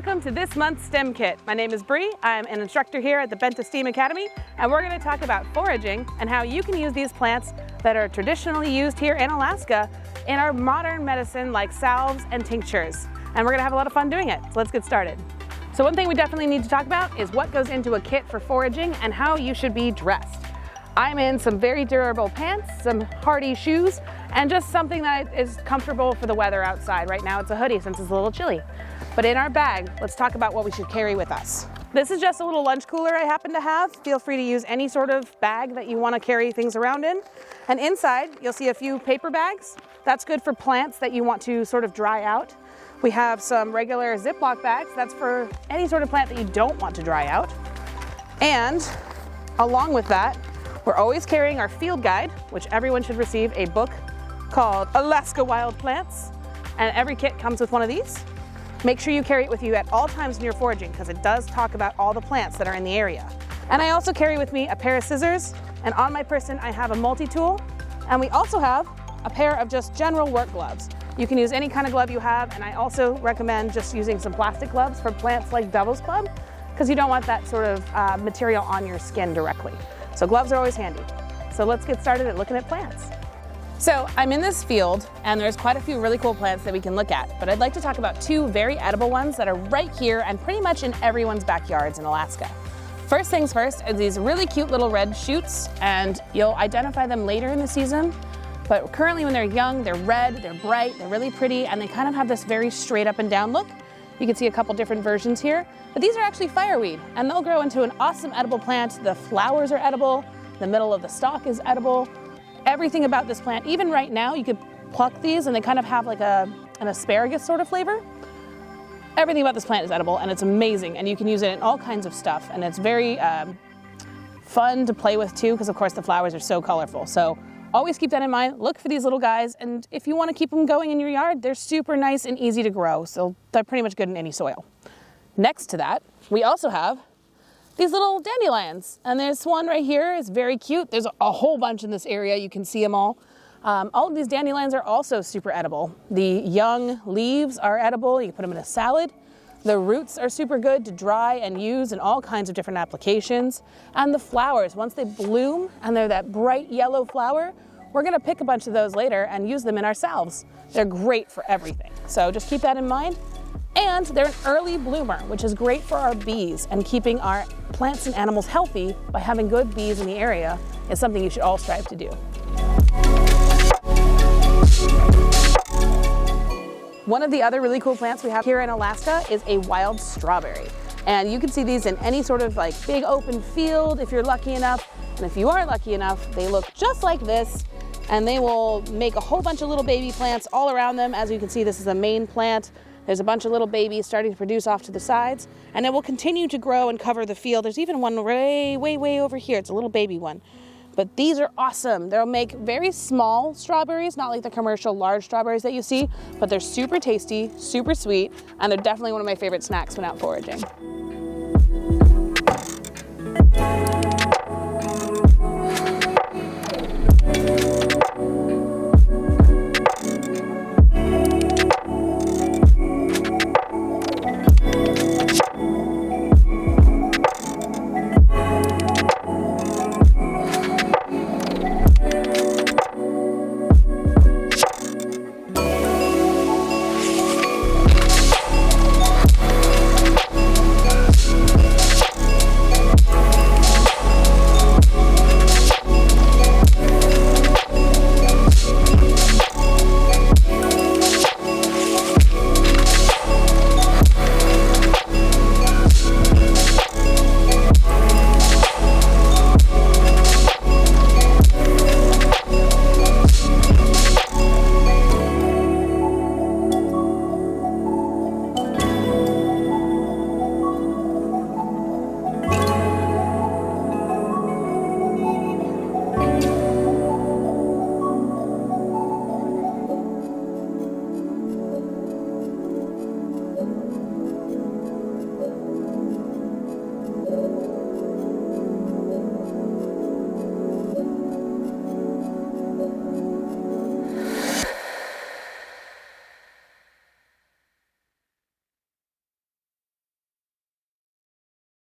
Welcome to this month's STEM Kit. My name is Bree. I'm an instructor here at the Benteh STEAM Academy, and we're going to talk about foraging and how you can use these plants that are traditionally used here in Alaska in our modern medicine like salves and tinctures. And we're going to have a lot of fun doing it. So let's get started. So one thing we definitely need to talk about is what goes into a kit for foraging and how you should be dressed. I'm in some very durable pants, some hardy shoes, and just something that is comfortable for the weather outside. Right now it's a hoodie since it's a little chilly. But in our bag, let's talk about what we should carry with us. This is just a little lunch cooler I happen to have. Feel free to use any sort of bag that you want to carry things around in. And inside, you'll see a few paper bags. That's good for plants that you want to sort of dry out. We have some regular Ziploc bags. That's for any sort of plant that you don't want to dry out. And along with that, we're always carrying our field guide, which everyone should receive a book called Alaska Wild Plants. And every kit comes with one of these. Make sure you carry it with you at all times when you're foraging because it does talk about all the plants that are in the area. And I also carry with me a pair of scissors, and on my person I have a multi-tool, and we also have a pair of just general work gloves. You can use any kind of glove you have, and I also recommend just using some plastic gloves for plants like Devil's Club because you don't want that sort of material on your skin directly. So gloves are always handy. So let's get started at looking at plants. So I'm in this field and there's quite a few really cool plants that we can look at, but I'd like to talk about two very edible ones that are right here and pretty much in everyone's backyards in Alaska. First things first are these really cute little red shoots, and you'll identify them later in the season, but currently when they're young, they're red, they're bright, they're really pretty, and they kind of have this very straight up and down look. You can see a couple different versions here, but these are actually fireweed and they'll grow into an awesome edible plant. The flowers are edible, the middle of the stalk is edible. Everything about this plant, even right now, you could pluck these and they kind of have like an asparagus sort of flavor. Everything about this plant is edible and it's amazing, and you can use it in all kinds of stuff, and it's very fun to play with too because of course the flowers are so colorful. So always keep that in mind. Look for these little guys, and if you want to keep them going in your yard, they're super nice and easy to grow, so they're pretty much good in any soil. Next to that, we also have these little dandelions, and there's one right here. It's very cute. There's a whole bunch in this area. You can see them all. All of these dandelions are also super edible. The young leaves are edible. You can put them in a salad. The roots are super good to dry and use in all kinds of different applications. And the flowers, once they bloom and they're that bright yellow flower, we're gonna pick a bunch of those later and use them in our salves. They're great for everything. So just keep that in mind. And they're an early bloomer, which is great for our bees, and keeping our plants and animals healthy by having good bees in the area is something you should all strive to do. One of the other really cool plants we have here in Alaska is a wild strawberry. And you can see these in any sort of like big open field if you're lucky enough. And if you aren't lucky enough, they look just like this, and they will make a whole bunch of little baby plants all around them. As you can see, this is the main plant. There's a bunch of little babies starting to produce off to the sides, and it will continue to grow and cover the field. There's even one way over here. It's a little baby one. But these are awesome. They'll make very small strawberries, not like the commercial large strawberries that you see, but they're super tasty, super sweet, and they're definitely one of my favorite snacks when out foraging.